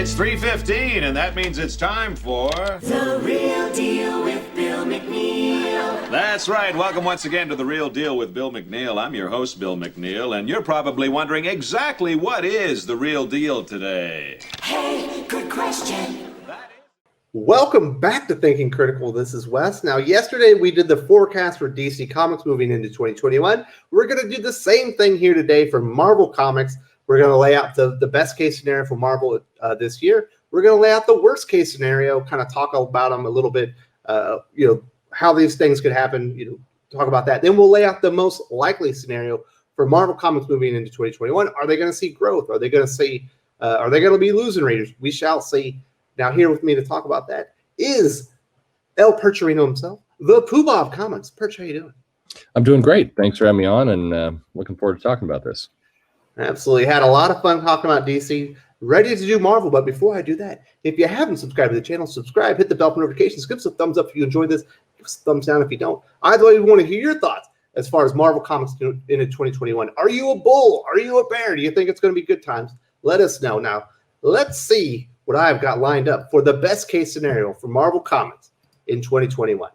It's 3:15, and that means it's time for The Real Deal with Bill McNeil. That's right. Welcome once again to The Real Deal with Bill McNeil. I'm your host, Bill McNeil, and you're probably wondering exactly what is the real deal today. Hey, good question. Welcome back to Thinking Critical. This is Wes. Now, yesterday we did the forecast for DC Comics moving into 2021. We're going to do the same thing here today for Marvel Comics. We're going to lay out the best case scenario for Marvel this year. We're going to lay out the worst case scenario, kind of talk about them a little bit, how these things could happen, talk about that. Then we'll lay out the most likely scenario for Marvel Comics moving into 2021. Are they going to see growth? Are they going to be losing readers? We shall see. Now, here with me to talk about that is El Percherino himself, the Poobah of Comics. Perch, how you doing? I'm doing great. Thanks for having me on, and looking forward to talking about this. Absolutely. Had a lot of fun talking about DC. Ready to do Marvel, but before I do that, if you haven't subscribed to the channel, subscribe, hit the bell for notifications, give us a thumbs up if you enjoyed this, give us a thumbs down if you don't. Either way, we want to hear your thoughts as far as Marvel Comics into 2021. Are you a bull? Are you a bear? Do you think it's going to be good times? Let us know. Now, let's see what I've got lined up for the best case scenario for Marvel Comics in 2021.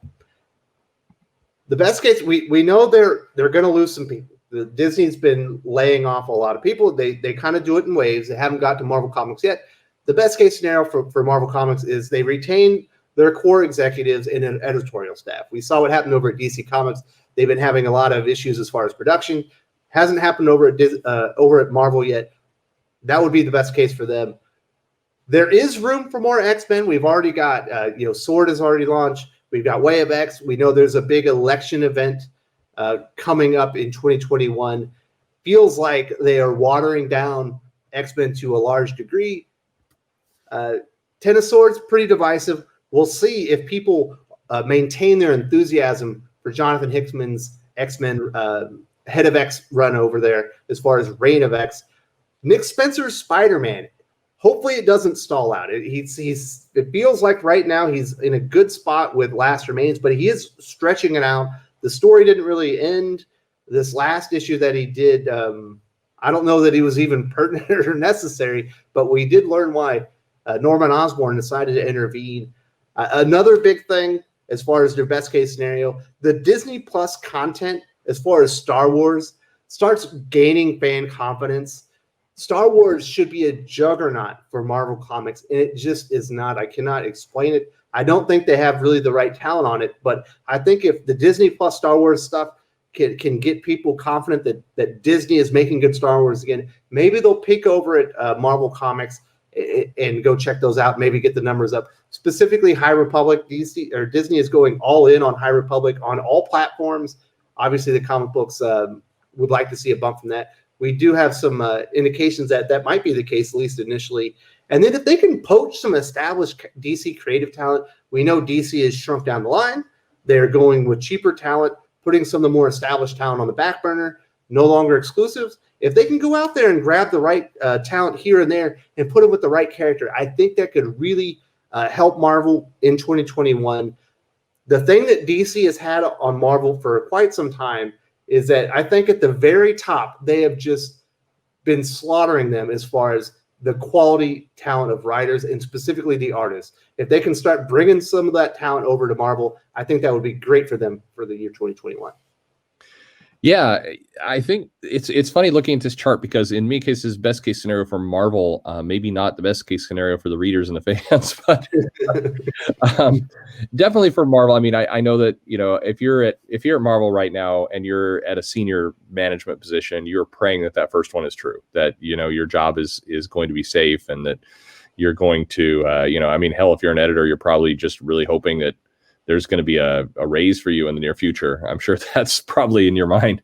The best case, we know they're going to lose some people. Disney's been laying off a lot of people. They kind of do it in waves. They haven't got to Marvel Comics yet. The best case scenario for Marvel Comics is they retain their core executives and an editorial staff. We saw what happened over at DC Comics. They've been having a lot of issues as far as production. Hasn't happened over at Marvel yet. That would be the best case for them. There is room for more X-Men. We've already got, Sword has already launched. We've got Way of X. We know there's a big election event coming up in 2021. Feels like they are watering down X-Men to a large degree. Ten of Swords, pretty divisive. We'll see if people maintain their enthusiasm for Jonathan Hickman's X-Men Head of X run over there as far as Reign of X. Nick Spencer's Spider-Man. Hopefully it doesn't stall out. It feels like right now he's in a good spot with Last Remains, but he is stretching it out. The story didn't really end. This last issue that he did, I don't know that he was even pertinent or necessary, but we did learn why Norman Osborn decided to intervene. Another big thing as far as their best case scenario, the Disney Plus content as far as Star Wars starts gaining fan confidence. Star Wars should be a juggernaut for Marvel Comics, and it just is not. I cannot explain it. I don't think they have really the right talent on it, but I think if the Disney Plus Star Wars stuff can get people confident that Disney is making good Star Wars again, maybe they'll peek over at Marvel Comics and go check those out, maybe get the numbers up. Specifically, High Republic, Disney is going all in on High Republic on all platforms. Obviously, the comic books would like to see a bump from that. We do have some indications that might be the case, at least initially. And then if they can poach some established DC creative talent, we know DC has shrunk down the line. They're going with cheaper talent, putting some of the more established talent on the back burner, no longer exclusives. If they can go out there and grab the right talent here and there and put it with the right character, I think that could really help Marvel in 2021. The thing that DC has had on Marvel for quite some time is that I think at the very top, they have just been slaughtering them as far as the quality talent of writers and specifically the artists. If they can start bringing some of that talent over to Marvel, I think that would be great for them for the year 2021. Yeah, I think it's funny looking at this chart because in many cases, best case scenario for Marvel, maybe not the best case scenario for the readers and the fans, but definitely for Marvel. I mean, I know that if you're at Marvel right now and you're at a senior management position, you're praying that first one is true, that your job is going to be safe and that you're going to hell, if you're an editor, you're probably just really hoping that there's going to be a raise for you in the near future. I'm sure that's probably in your mind.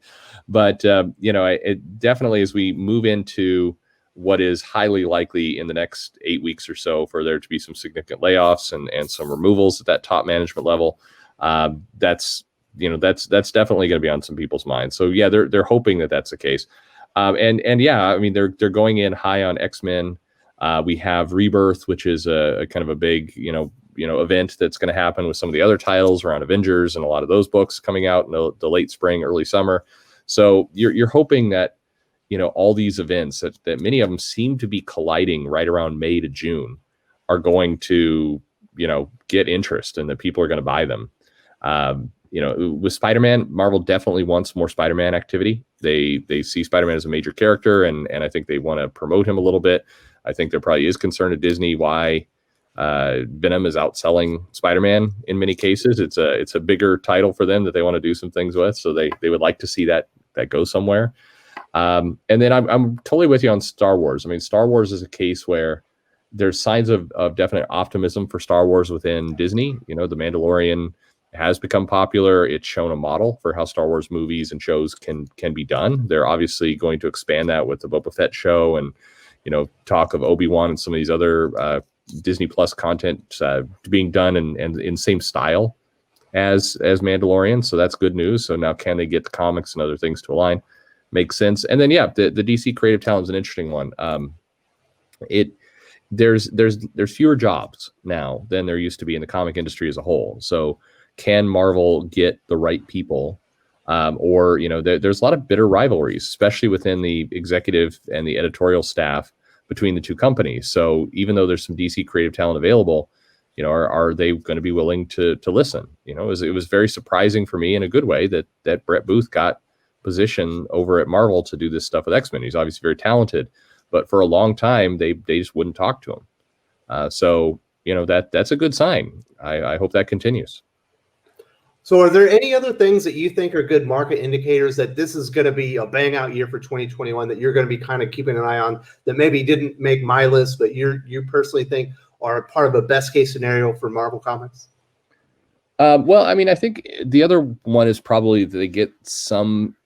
But, it definitely, as we move into what is highly likely in the next 8 weeks or so for there to be some significant layoffs and some removals at that top management level, that's definitely going to be on some people's minds. So, yeah, they're hoping that that's the case. They're going in high on X-Men. We have Rebirth, which is a kind of a big, event that's going to happen with some of the other titles around Avengers and a lot of those books coming out in the late spring, early summer. So you're hoping that, all these events that many of them seem to be colliding right around May to June are going to, get interest and that people are going to buy them. With Spider-Man, Marvel definitely wants more Spider-Man activity. They see Spider-Man as a major character, and I think they want to promote him a little bit. I think there probably is concern at Disney why Venom is outselling Spider-Man in many cases. It's a bigger title for them that they want to do some things with, so they would like to see that go somewhere. And then I'm totally with you on Star Wars. I mean, Star Wars is a case where there's signs of definite optimism for Star Wars within Disney. The Mandalorian has become popular. It's shown a model for how Star Wars movies and shows can be done. They're obviously going to expand that with the Boba Fett show and, talk of Obi-Wan and some of these other Disney Plus content being done and in same style as Mandalorian. So that's good news. So now can they get the comics and other things to align? Makes sense. And then, the DC creative talent is an interesting one. There's fewer jobs now than there used to be in the comic industry as a whole. So can Marvel get the right people? Or there's a lot of bitter rivalries, especially within the executive and the editorial staff between the two companies. So even though there's some DC creative talent available, are they going to be willing to listen? It was very surprising for me in a good way that Brett Booth got position over at Marvel to do this stuff with X-Men. He's obviously very talented, but for a long time they just wouldn't talk to him. So that's a good sign. I hope that continues. So are there any other things that you think are good market indicators that this is going to be a bang out year for 2021 that you're going to be kind of keeping an eye on that maybe didn't make my list, but you personally think are part of a best case scenario for Marvel Comics? Well, I mean, I think the other one is probably that they get some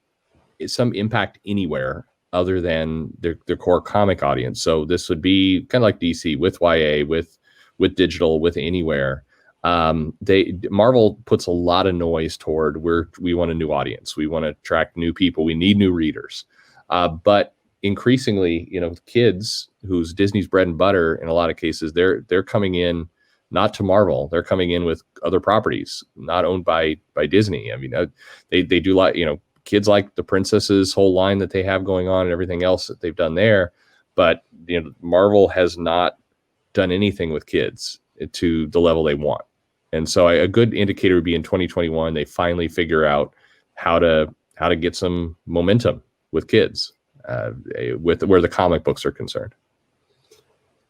impact anywhere other than their core comic audience. So this would be kind of like DC with YA, with digital, with anywhere. Marvel puts a lot of noise toward we want a new audience. We want to attract new people. We need new readers. But increasingly, kids who's Disney's bread and butter, in a lot of cases, they're coming in not to Marvel. They're coming in with other properties not owned by Disney. I mean, they do like, kids like the Princesses whole line that they have going on and everything else that they've done there. But, Marvel has not done anything with kids to the level they want. And so a good indicator would be in 2021, they finally figure out how to get some momentum with kids with where the comic books are concerned.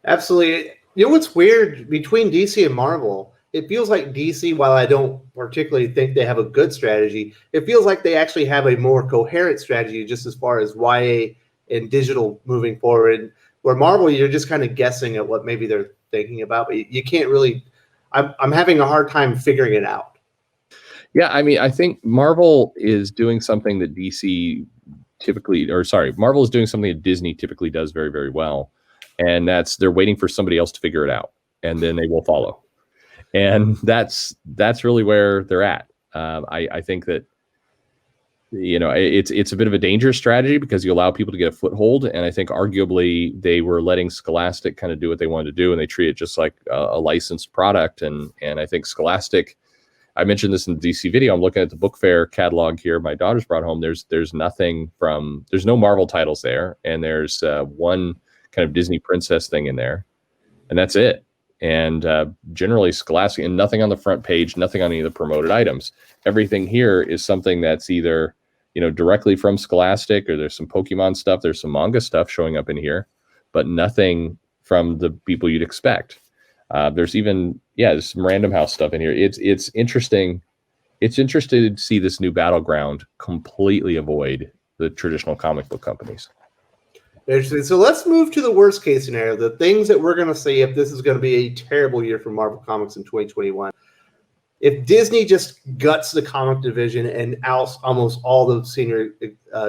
Absolutely. What's weird between DC and Marvel, it feels like DC, while I don't particularly think they have a good strategy, it feels like they actually have a more coherent strategy just as far as YA and digital moving forward. Where Marvel, you're just kind of guessing at what maybe they're thinking about, but you can't really. I'm having a hard time figuring it out. Yeah, I mean, I think Marvel is doing something that Marvel is doing something that Disney typically does very, very well. And that's they're waiting for somebody else to figure it out, and then they will follow. And that's really where they're at. I think that it's a bit of a dangerous strategy because you allow people to get a foothold. And I think arguably they were letting Scholastic kind of do what they wanted to do, and they treat it just like a licensed product. And I think Scholastic, I mentioned this in the DC video, I'm looking at the book fair catalog here my daughter's brought home. There's no Marvel titles there, and there's one kind of Disney princess thing in there, and that's it. And generally Scholastic, and nothing on the front page, nothing on any of the promoted items. Everything here is something that's either directly from Scholastic, or there's some Pokemon stuff, there's some manga stuff showing up in here, but nothing from the people you'd expect. There's even there's some Random House stuff in here. It's interesting. It's interesting to see this new battleground completely avoid the traditional comic book companies. So let's move to the worst case scenario, the things that we're going to see if this is going to be a terrible year for Marvel Comics in 2021. If Disney just guts the comic division and outs almost all the senior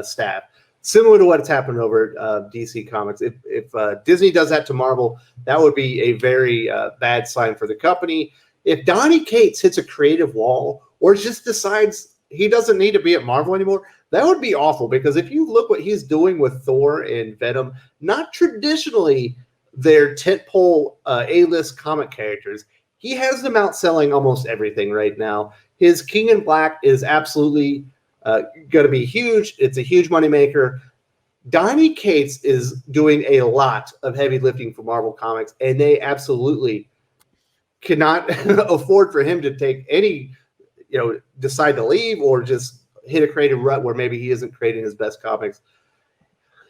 staff, similar to what's happened over DC Comics, if Disney does that to Marvel, that would be a very bad sign for the company. If Donny Cates hits a creative wall or just decides he doesn't need to be at Marvel anymore, that would be awful, because if you look what he's doing with Thor and Venom, not traditionally their tentpole A-list comic characters, he has them outselling almost everything right now. His King in Black is absolutely going to be huge. It's a huge moneymaker. Donny Cates is doing a lot of heavy lifting for Marvel Comics, and they absolutely cannot afford for him to take any, decide to leave or just hit a creative rut where maybe he isn't creating his best comics.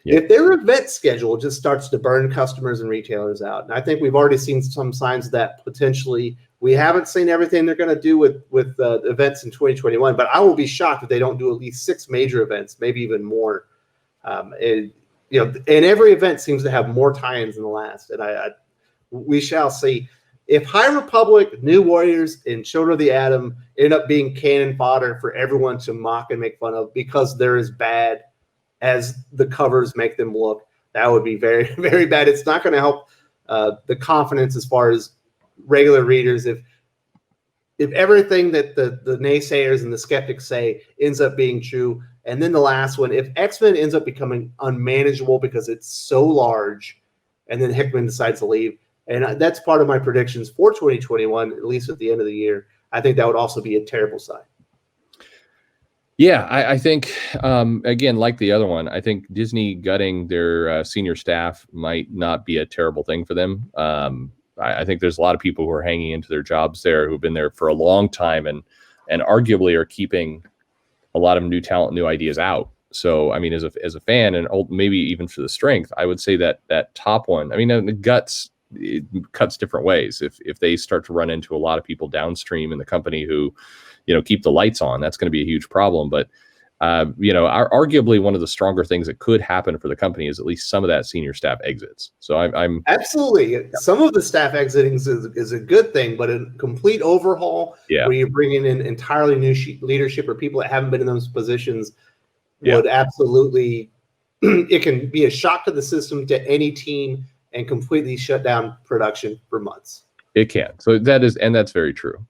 Yeah. If their event schedule just starts to burn customers and retailers out, and I think we've already seen some signs of that potentially. We haven't seen everything they're going to do with events in 2021, but I will be shocked if they don't do at least 6 major events, maybe even more. And every event seems to have more tie-ins than the last, and we shall see. If High Republic, New Warriors, and Children of the Atom end up being cannon fodder for everyone to mock and make fun of because they're as bad as the covers make them look, that would be very, very bad. It's not going to help the confidence as far as regular readers. If everything that the naysayers and the skeptics say ends up being true, and then the last one, if X-Men ends up becoming unmanageable because it's so large, and then Hickman decides to leave, and that's part of my predictions for 2021, at least at the end of the year, I think that would also be a terrible sign. Yeah, I think, again, like the other one, I think Disney gutting their senior staff might not be a terrible thing for them. I think there's a lot of people who are hanging into their jobs there who've been there for a long time and arguably are keeping a lot of new talent, new ideas out. So, I mean, as a fan and maybe even for the strength, I would say that top one, I mean, it cuts different ways. If they start to run into a lot of people downstream in the company who, keep the lights on, that's going to be a huge problem. But, arguably one of the stronger things that could happen for the company is at least some of that senior staff exits. So I'm absolutely, yeah. Some of the staff exiting is a good thing, but a complete overhaul where you're bringing in entirely new leadership or people that haven't been in those positions would absolutely, it can be a shock to the system, to any team, and completely shut down production for months. It can. So that's very true.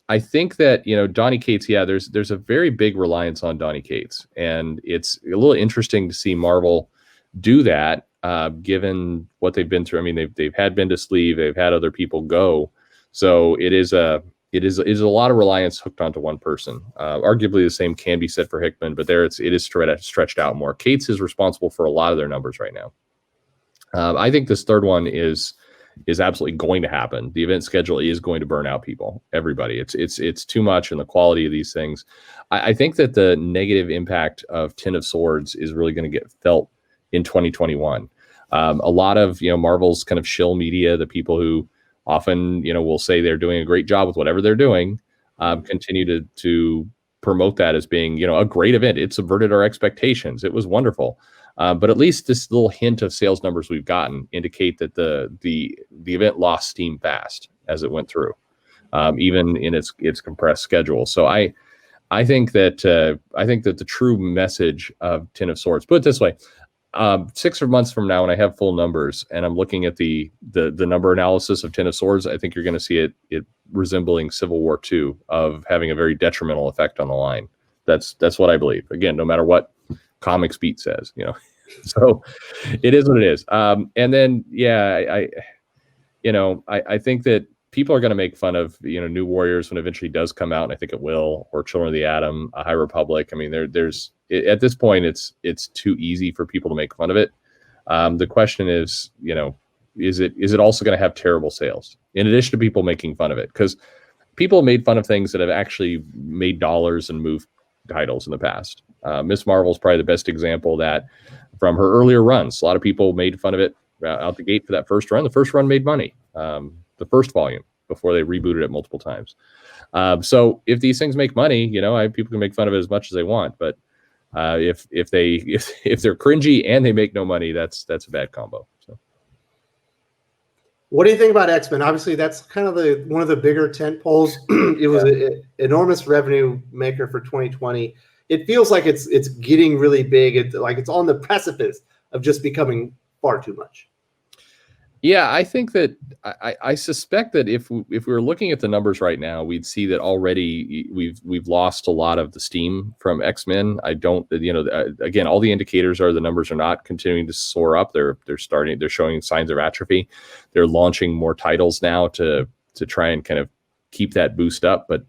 I think that, Donny Cates, there's a very big reliance on Donny Cates, and it's a little interesting to see Marvel do that, given what they've been through. I mean, they've had Bendis leave, they've had other people go, so it is a lot of reliance hooked onto one person. Arguably the same can be said for Hickman, but there it is stretched out more. Cates is responsible for a lot of their numbers right now. I think this third one is absolutely going to happen. The event schedule is going to burn out people, everybody. It's too much, and the quality of these things. I think that the negative impact of Ten of Swords is really going to get felt in 2021. A lot of Marvel's kind of shill media, the people who often will say they're doing a great job with whatever they're doing, continue to promote that as being a great event. It subverted our expectations. It was wonderful. But at least this little hint of sales numbers we've gotten indicate that the event lost steam fast as it went through, even in its compressed schedule. So I think that the true message of Ten of Swords, put it this way, 6 months from now, when I have full numbers and I'm looking at the number analysis of Ten of Swords, I think you're going to see it resembling Civil War II, of having a very detrimental effect on the line. That's what I believe. Again, no matter what Comics Beat says, so it is what it is. And then, I think that people are going to make fun of, New Warriors when it eventually does come out, and I think it will, or Children of the Atom, High Republic. I mean, there's at this point, it's too easy for people to make fun of it. The question is, is it also going to have terrible sales in addition to people making fun of it? Because people have made fun of things that have actually made dollars and moved titles in the past. Miss Marvel is probably the best example of that from her earlier runs. A lot of people made fun of it out the gate for that first run. The first run made money, the first volume, before they rebooted it multiple times. So if these things make money, people can make fun of it as much as they want. But if they're cringy and they make no money, that's a bad combo. So. What do you think about X-Men? Obviously, that's kind of one of the bigger tent poles. It was an enormous revenue maker for 2020. It feels like it's getting really big. It's on the precipice of just becoming far too much. Yeah, I think that I suspect that if we were looking at the numbers right now, we'd see that already we've lost a lot of the steam from X-Men. I don't, again, all the indicators are the numbers are not continuing to soar up. They're showing signs of atrophy. They're launching more titles now to try and kind of keep that boost up, but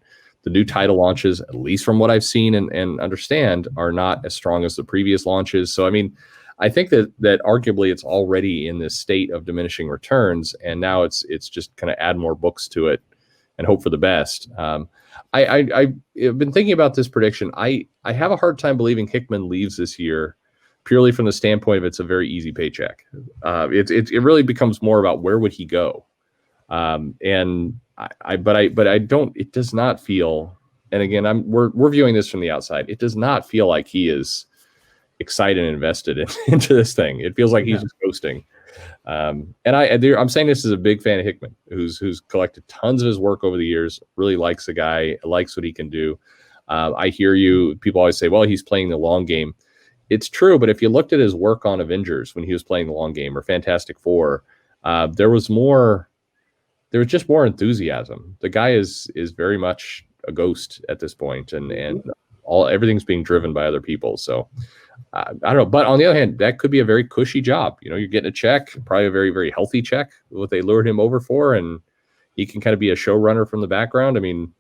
The new title launches, at least from what I've seen and understand, are not as strong as the previous launches. So, I mean, I think that arguably it's already in this state of diminishing returns, and now it's just kind of add more books to it and hope for the best. I've been thinking about this prediction. I have a hard time believing Hickman leaves this year, purely from the standpoint of it's a very easy paycheck. It really becomes more about where would he go, and I don't. It does not feel. And again, we're viewing this from the outside. It does not feel like he is excited and invested into this thing. It feels like he's just coasting. And I'm saying this as a big fan of Hickman, who's collected tons of his work over the years. Really likes the guy, likes what he can do. I hear you. People always say, "Well, he's playing the long game." It's true, but if you looked at his work on Avengers when he was playing the long game, or Fantastic Four, there was just more enthusiasm. The guy is very much a ghost at this point, and everything's being driven by other people. So I don't know. But on the other hand, that could be a very cushy job. You know, you're getting a check, probably a very, very healthy check, what they lured him over for, and he can kind of be a showrunner from the background. I mean,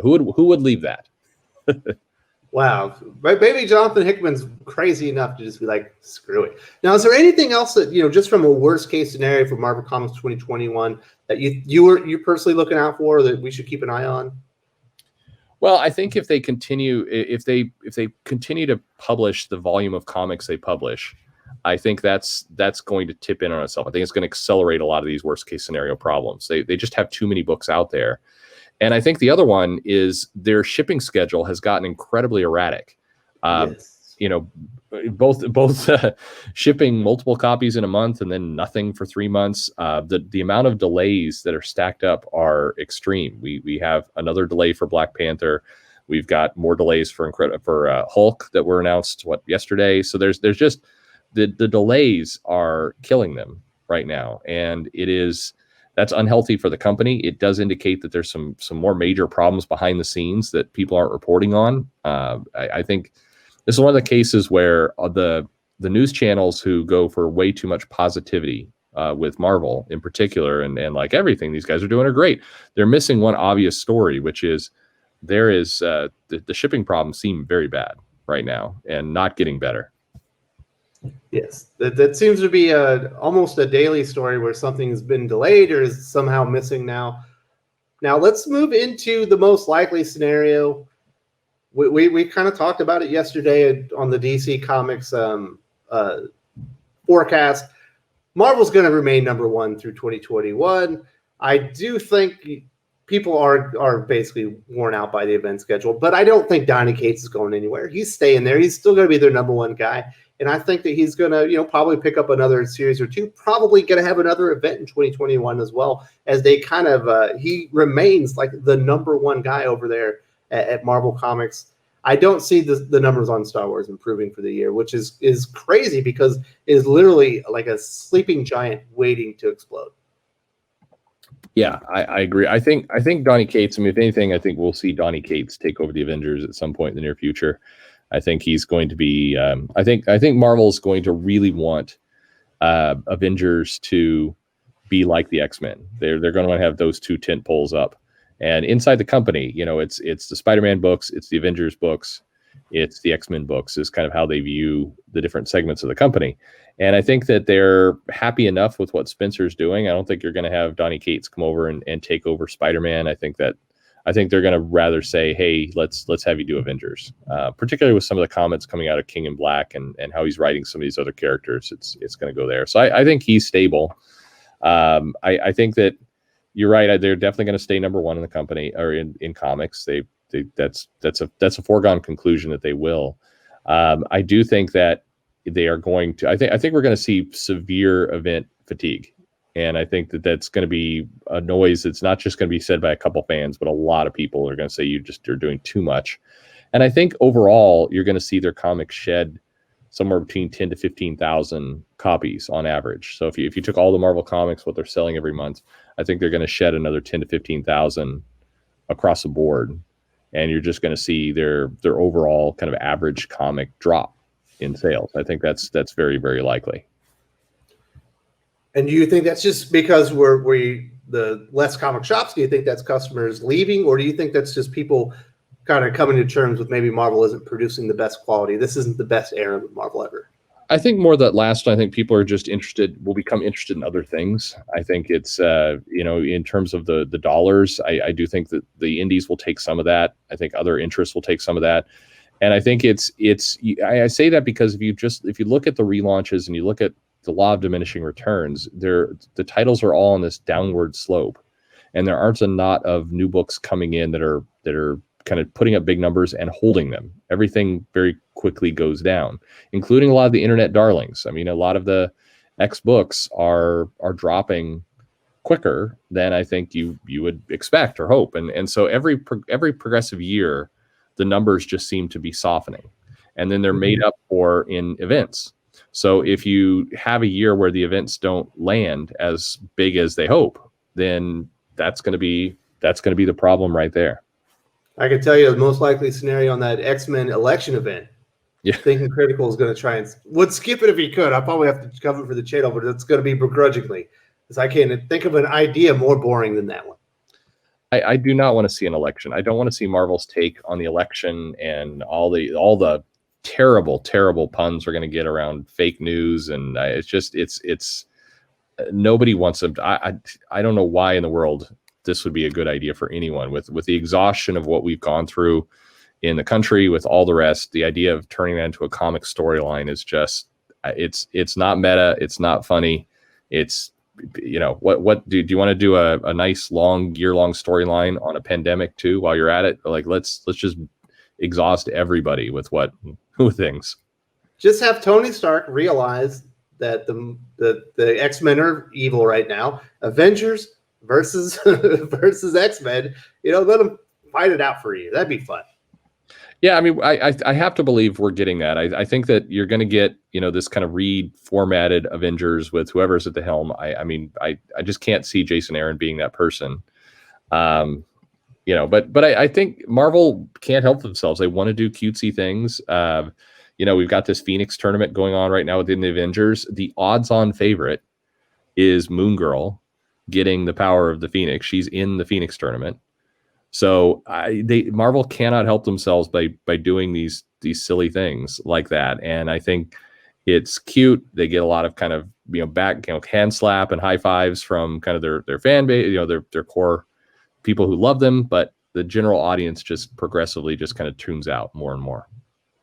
who would leave that? Wow. Maybe Jonathan Hickman's crazy enough to just be like, screw it. Now, is there anything else that, just from a worst case scenario for Marvel Comics 2021 that you're personally looking out for, that we should keep an eye on? Well, I think if they continue to publish the volume of comics they publish, I think that's going to tip in on itself. I think it's going to accelerate a lot of these worst case scenario problems. They just have too many books out there. And I think the other one is their shipping schedule has gotten incredibly erratic. Yes. Both shipping multiple copies in a month and then nothing for 3 months. The amount of delays that are stacked up are extreme. We have another delay for Black Panther. We've got more delays for Hulk that were announced yesterday. So there's just the delays are killing them right now, and that's unhealthy for the company. It does indicate that there's some more major problems behind the scenes that people aren't reporting on. I think this is one of the cases where the news channels who go for way too much positivity with Marvel in particular, and like everything these guys are doing are great. They're missing one obvious story, which is there is the shipping problems seem very bad right now and not getting better. Yes, that seems to be almost a daily story where something has been delayed or is somehow missing now. Now let's move into the most likely scenario. We kind of talked about it yesterday on the DC Comics forecast. Marvel's going to remain number one through 2021. I do think people are basically worn out by the event schedule, but I don't think Donny Cates is going anywhere. He's staying there. He's still going to be their number one guy. And I think that he's going to, probably pick up another series or two, probably going to have another event in 2021 as well, as they kind of, he remains like the number one guy over there at Marvel Comics. I don't see the numbers on Star Wars improving for the year, which is crazy because it is literally like a sleeping giant waiting to explode. Yeah, I agree. I think Donny Cates, if anything, I think we'll see Donny Cates take over the Avengers at some point in the near future. I think he's going to be. I think Marvel's going to really want Avengers to be like the X-Men. They're going to want to have those two tent poles up, and inside the company, it's the Spider-Man books, it's the Avengers books, it's the X-Men books. Is kind of how they view the different segments of the company. And I think that they're happy enough with what Spencer's doing. I don't think you're going to have Donny Cates come over and take over Spider-Man. I think they're going to rather say, hey, let's have you do Avengers, particularly with some of the comments coming out of King in Black and how he's writing some of these other characters. It's going to go there. So I think he's stable. I think that you're right. They're definitely going to stay number one in the company or in comics. That's a foregone conclusion that they will. I do think that they are going to. I think we're going to see severe event fatigue. And I think that's going to be a noise that's not just going to be said by a couple fans, but a lot of people are going to say you're doing too much. And I think overall, you're going to see their comics shed somewhere between 10 to 15,000 copies on average. So if you took all the Marvel comics, what they're selling every month, I think they're going to shed another 10 to 15,000 across the board. And you're just going to see their overall kind of average comic drop in sales. I think that's very, very likely. And do you think that's just because we're the less comic shops? Do you think that's customers leaving, or do you think that's just people kind of coming to terms with maybe Marvel isn't producing the best quality. This isn't the best era of Marvel ever. I think more that last, I think people are just will become interested in other things. I think it's, in terms of the dollars, I do think that the indies will take some of that. I think other interests will take some of that. And I think I say that because if you look at the relaunches and you look at the law of diminishing returns, the titles are all on this downward slope, and there aren't a lot of new books coming in that are kind of putting up big numbers and holding them. Everything very quickly goes down, including a lot of the internet darlings. I mean, a lot of the X books are dropping quicker than I think you would expect or hope. And so every progressive year, the numbers just seem to be softening, and then they're made up for in events. So if you have a year where the events don't land as big as they hope, then that's going to be the problem right there. I can tell you the most likely scenario on that X-Men election event. Yeah. Thinking Critical is going to try and would skip it if he could. I'll probably have to cover it for the channel, but it's going to be begrudgingly, because I can't think of an idea more boring than that one. I do not want to see an election. I don't want to see Marvel's take on the election and all the terrible puns we're going to get around fake news, and it's nobody wants them. I don't know why in the world this would be a good idea for anyone with the exhaustion of what we've gone through in the country with all the rest. The idea of turning that into a comic storyline is just it's not meta, it's not funny. It's what do you want to do a nice year-long storyline on a pandemic too while you're at it? Like let's just exhaust everybody with things. Just have Tony Stark realize that the X-Men are evil right now. Avengers versus X-Men, let them fight it out for you. That'd be fun. Yeah, I mean, I have to believe we're getting that. I think that you're going to get, this kind of reformatted Avengers with whoever's at the helm. I just can't see Jason Aaron being that person. But I think Marvel can't help themselves. They want to do cutesy things. We've got this Phoenix tournament going on right now within the Avengers. The odds-on favorite is Moon Girl getting the power of the Phoenix. She's in the Phoenix tournament. So Marvel cannot help themselves by doing these silly things like that. And I think it's cute. They get a lot of kind of, hand slap and high fives from kind of their fan base, their core people who love them. But the general audience just progressively just kind of tunes out more and more.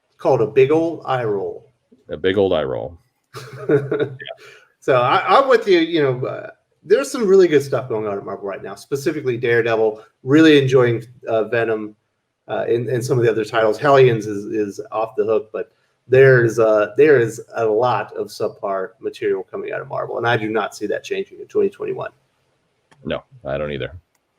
It's called a big old eye roll. A big old eye roll. Yeah. So I'm with you, there's some really good stuff going on at Marvel right now, specifically Daredevil. Really enjoying Venom and some of the other titles. Hellions is off the hook, but there is a lot of subpar material coming out of Marvel, and I do not see that changing in 2021. No, I don't either.